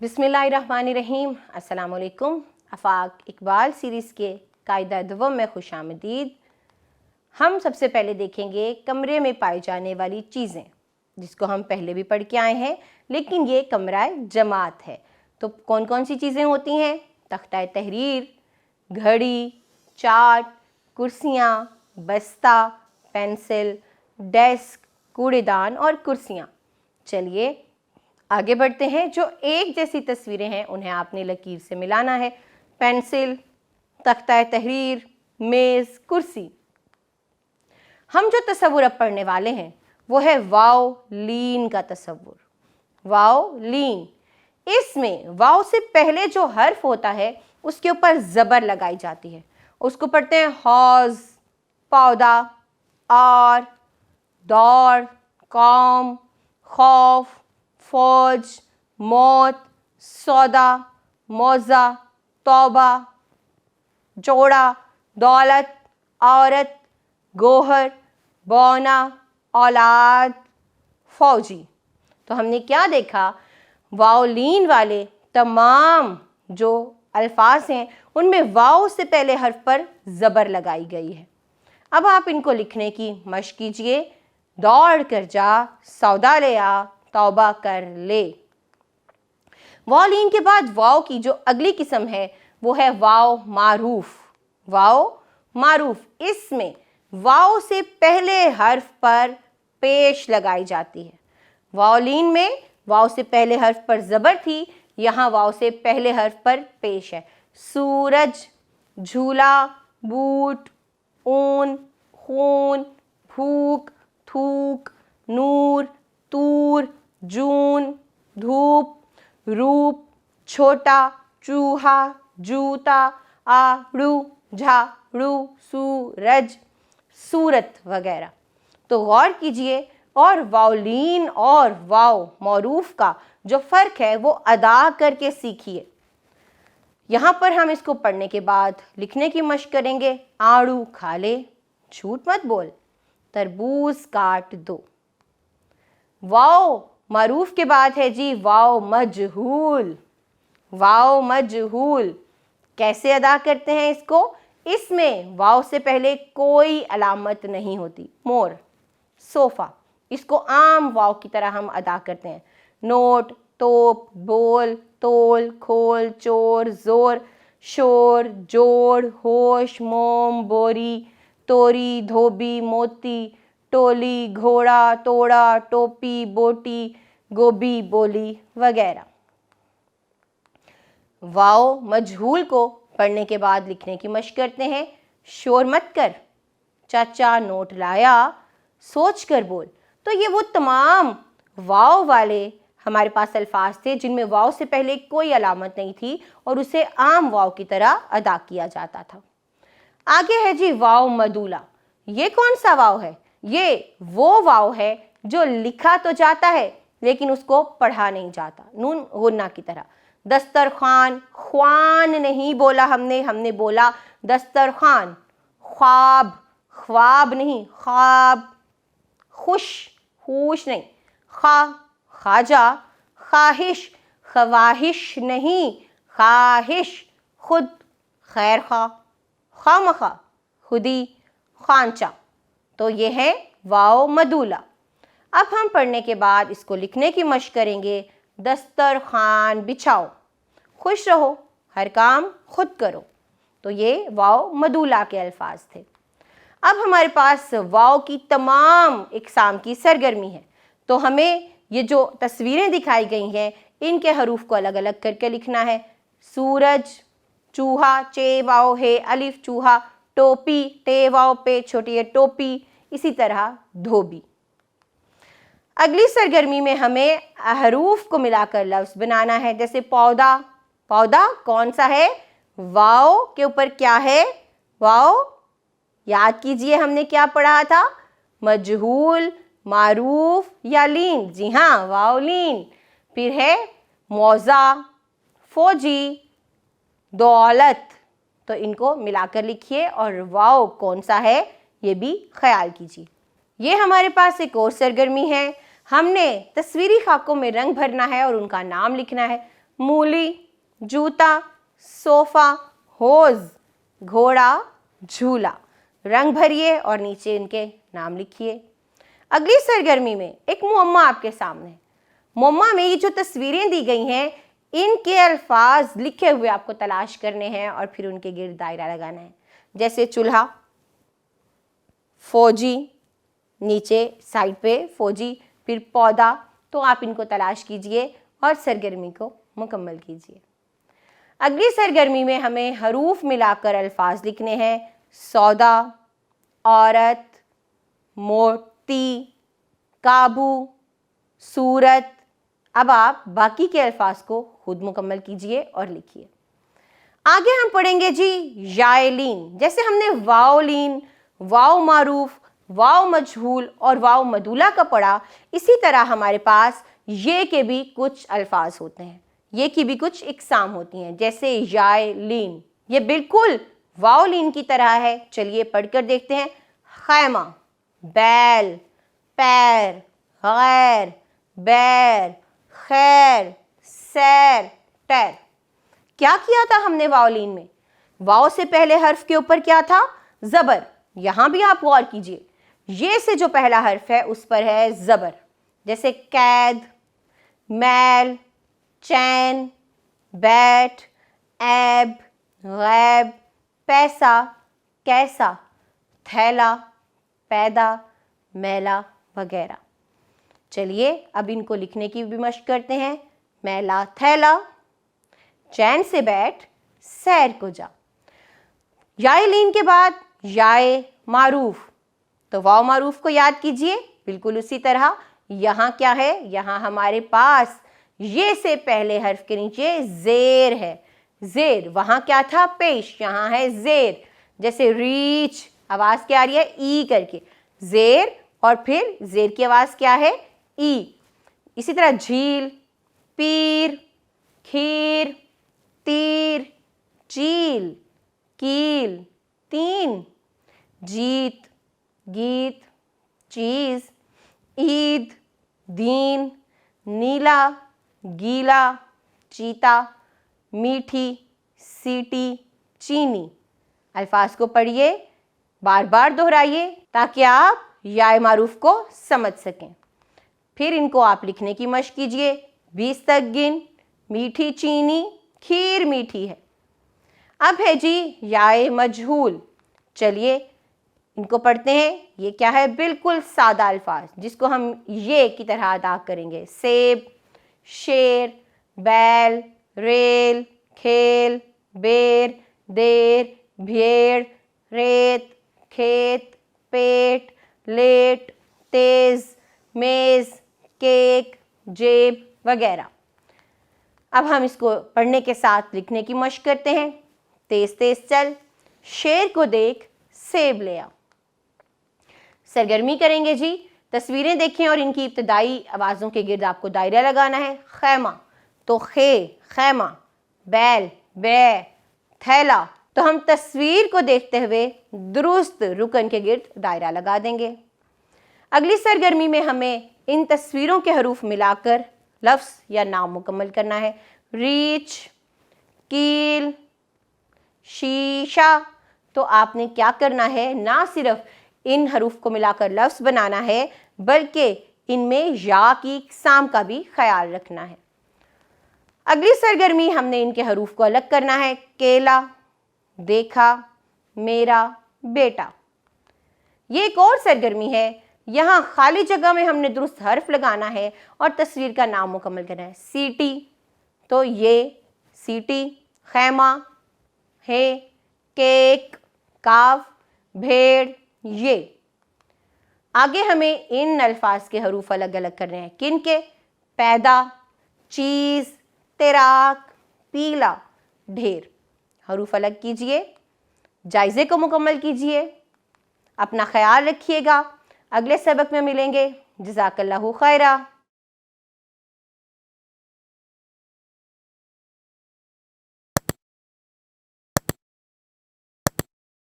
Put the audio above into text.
بسم اللہ الرحمن الرحیم۔ السلام علیکم۔ آفاق اقبال سیریز کے قاعدہ دوم میں خوش آمدید۔ ہم سب سے پہلے دیکھیں گے کمرے میں پائی جانے والی چیزیں، جس کو ہم پہلے بھی پڑھ کے آئے ہیں، لیکن یہ کمرہ جماعت ہے۔ تو کون کون سی چیزیں ہوتی ہیں؟ تختہ تحریر، گھڑی، چارٹ، کرسیاں، بستہ، پینسل، ڈیسک، کوڑے دان اور کرسیاں۔ چلیے آگے بڑھتے ہیں۔ جو ایک جیسی تصویریں ہیں انہیں آپ نے لکیر سے ملانا ہے۔ پینسل، تختہ تحریر، میز، کرسی۔ ہم جو تصور اب پڑھنے والے ہیں وہ ہے واو لین کا تصور۔ واو لین، اس میں واو سے پہلے جو حرف ہوتا ہے اس کے اوپر زبر لگائی جاتی ہے۔ اس کو پڑھتے ہیں حوض، پودا، آر، دور، قوم، خوف، فوج، موت، سودا، موزہ، توبہ، جوڑا، دولت، عورت، گوہر، بونا، اولاد، فوجی۔ تو ہم نے کیا دیکھا؟ واو لین والے تمام جو الفاظ ہیں ان میں واو سے پہلے حرف پر زبر لگائی گئی ہے۔ اب آپ ان کو لکھنے کی مشق کیجئے۔ دوڑ کر جا، سودا لے آ، توبہ کر لے۔ واو لین کے بعد واو کی جو اگلی قسم ہے وہ ہے واو معروف۔ واو معروف، اس میں واو سے پہلے حرف پر پیش لگائی جاتی ہے۔ واو لین میں واو سے پہلے حرف پر زبر تھی، یہاں واو سے پہلے حرف پر پیش ہے۔ سورج، جھولا، بوٹ، اون، خون، بھوک، تھوک، نور، تور، جون، دھوپ، روپ، چھوٹا، چوہا، جوتا، آڑو، جھاڑو، سورج، صورت وغیرہ۔ تو غور کیجئے اور واو لین اور واو معروف کا جو فرق ہے وہ ادا کر کے سیکھیے۔ یہاں پر ہم اس کو پڑھنے کے بعد لکھنے کی مشق کریں گے۔ آڑو کھا لے، جھوٹ مت بول، تربوز کاٹ دو۔ واو معروف کے بعد ہے جی واو مجہول۔ واو مجہول کیسے ادا کرتے ہیں اس کو؟ اس میں واو سے پہلے کوئی علامت نہیں ہوتی۔ مور، صوفہ، اس کو عام واو کی طرح ہم ادا کرتے ہیں۔ نوٹ، توپ، بول، تول، کھول، چور، زور، شور، جوڑ، ہوش، موم، بوری، توری، دھوبی، موتی، ٹولی، گھوڑا، توڑا، ٹوپی، بوٹی، گوبھی، بولی وغیرہ۔ واو مجہول کو پڑھنے کے بعد لکھنے کی مشق کرتے ہیں۔ شور مت کر، چاچا نوٹ لایا، سوچ کر بول۔ تو یہ وہ تمام واو والے ہمارے پاس الفاظ تھے جن میں واو سے پہلے کوئی علامت نہیں تھی اور اسے عام واو کی طرح ادا کیا جاتا تھا۔ آگے ہے جی واو مدولہ۔ یہ کون سا واو ہے؟ یہ وہ واو ہے جو لکھا تو جاتا ہے لیکن اس کو پڑھا نہیں جاتا، نون غنہ کی طرح۔ دسترخوان، خوان نہیں بولا ہم نے بولا دسترخوان۔ خواب، خواب نہیں، خواب۔ خوش، ہوش نہیں، خواجہ۔ خواہش، خواہش نہیں، خواہش۔ خود، خیر خواہ، خواہ، خودی، خوانچہ۔ تو یہ ہے واو مدولہ۔ اب ہم پڑھنے کے بعد اس کو لکھنے کی مشق کریں گے۔ دسترخوان بچھاؤ، خوش رہو، ہر کام خود کرو۔ تو یہ واو مدولہ کے الفاظ تھے۔ اب ہمارے پاس واو کی تمام اقسام کی سرگرمی ہے، تو ہمیں یہ جو تصویریں دکھائی گئی ہیں ان کے حروف کو الگ الگ کر کے لکھنا ہے۔ سورج، چوہا، چے واو ہے الف چوہا، ٹوپی، ٹے واو پہ چھوٹی ہے ٹوپی، اسی طرح دھوبی۔ اگلی سرگرمی میں ہمیں حروف کو ملا کر لفظ بنانا ہے، جیسے پودا۔ پودا کون سا ہے؟ واو کے اوپر کیا ہے؟ واو۔ یاد کیجئے ہم نے کیا پڑھا تھا؟ مجہول، معروف یا لین؟ جی ہاں، واو لین۔ پھر ہے موزہ، فوجی، دولت۔ تو ان کو ملا کر لکھیے اور واو کون سا ہے یہ بھی خیال کیجیے۔ یہ ہمارے پاس ایک اور سرگرمی ہے، ہم نے تصویری خاکوں میں رنگ بھرنا ہے اور ان کا نام لکھنا ہے۔ مولی، جوتا، صوفہ، حوض، گھوڑا، جھولا۔ رنگ بھریے اور نیچے ان کے نام لکھیے۔ اگلی سرگرمی میں ایک معمہ آپ کے سامنے ہے۔ معمہ میں یہ جو تصویریں دی گئی ہیں ان کے الفاظ لکھے ہوئے آپ کو تلاش کرنے ہیں اور پھر ان کے گرد دائرہ لگانا ہے، جیسے چولہا، فوجی، نیچے سائڈ پہ فوجی، پھر پودا۔ تو آپ ان کو تلاش کیجئے اور سرگرمی کو مکمل کیجئے۔ اگلی سرگرمی میں ہمیں حروف ملا کر الفاظ لکھنے ہیں: سودا، عورت، موتی، قابو، صورت۔ اب آپ باقی کے الفاظ کو خود مکمل کیجئے اور لکھیے۔ آگے ہم پڑھیں گے جی یائے لین۔ جیسے ہم نے واو لین، واو معروف، واو مجہول اور واو مدولہ کا پڑھا، اسی طرح ہمارے پاس یہ کے بھی کچھ الفاظ ہوتے ہیں، یہ کی بھی کچھ اقسام ہوتی ہیں، جیسے یائے لین۔ یہ بالکل واو لین کی طرح ہے۔ چلیے پڑھ کر دیکھتے ہیں۔ خیمہ، بیل، پیر، غیر، بیر، خیر، سیر، ٹیر۔ کیا کیا تھا ہم نے واو لین میں؟ واو سے پہلے حرف کے اوپر کیا تھا؟ زبر۔ یہاں بھی آپ غور کیجئے، یہ سے جو پہلا حرف ہے اس پر ہے زبر، جیسے قید، میل، چین، بیٹ، عیب، غیب، پیسہ، کیسا، تھیلا، پیدا، میلا وغیرہ۔ چلیے اب ان کو لکھنے کی بھی مشق کرتے ہیں۔ میلا تھیلا، چین سے بیٹھ، سیر کو جا۔ یائے لین کے بعد یائے معروف، تو واو معروف کو یاد کیجئے، بالکل اسی طرح یہاں کیا ہے؟ یہاں ہمارے پاس یہ سے پہلے حرف کے نیچے زیر ہے۔ زیر، وہاں کیا تھا؟ پیش، یہاں ہے زیر، جیسے ریچ، آواز کیا آ رہی ہے؟ ای کر کے، زیر، اور پھر زیر کی آواز کیا ہے؟ ای۔ اسی طرح جھیل، پیر، کھیر، تیر، چیل، کیل، تین، جیت، گیت، چیز، عید، دین، نیلا، گیلا، چیتا، میٹھی، سیٹی، چینی۔ الفاظ کو پڑھیے، بار بار دہرائیے تاکہ آپ یائے معروف کو سمجھ سکیں۔ پھر ان کو آپ لکھنے کی مشق کیجئے۔ 20 تک گن، میٹھی چینی، کھیر میٹھی ہے۔ اب ہے جی یائے مجہول۔ چلیے ان کو پڑھتے ہیں۔ یہ کیا ہے؟ بالکل سادہ الفاظ جس کو ہم یہ کی طرح ادا کریں گے: سیب، شیر، بیل، ریل، کھیل، بیر، دیر، بھیڑ، ریت، کھیت، پیٹ، لیٹ، تیز، میز، کیک، جیب وغیرہ۔ اب ہم اس کو پڑھنے کے ساتھ لکھنے کی مشق کرتے ہیں۔ تیز تیز چل، شیر کو دیکھ، سیب لے آ۔ سرگرمی کریں گے جی، تصویریں دیکھیں اور ان کی ابتدائی آوازوں کے گرد آپ کو دائرہ لگانا ہے۔ خیمہ، تو خیمہ، بیل، بے، تھیلا، تو ہم تصویر کو دیکھتے ہوئے درست رکن کے گرد دائرہ لگا دیں گے۔ اگلی سرگرمی میں ہمیں ان تصویروں کے حروف ملا کر لفظ یا نام مکمل کرنا ہے۔ ریچھ، کیل، شیشہ۔ تو آپ نے کیا کرنا ہے؟ نہ صرف ان حروف کو ملا کر لفظ بنانا ہے بلکہ ان میں یا کی اقسام کا بھی خیال رکھنا ہے۔ اگلی سرگرمی ہم نے ان کے حروف کو الگ کرنا ہے۔ کیلا، دیکھا، میرا، بیٹا۔ یہ ایک اور سرگرمی ہے، یہاں خالی جگہ میں ہم نے درست حرف لگانا ہے اور تصویر کا نام مکمل کرنا ہے۔ سیٹی، تو یہ سیٹی، خیمہ، ہے، کیک، کاف، بھیڑ، یہ۔ آگے ہمیں ان الفاظ کے حروف الگ الگ کرنے ہیں۔ کن کے؟ پیدا، چیز، تیراک، پیلا، ڈھیر۔ حروف الگ کیجئے، جائزے کو مکمل کیجئے، اپنا خیال رکھیے گا۔ اگلے سبق میں ملیں گے۔ جزاک اللہ خیرہ۔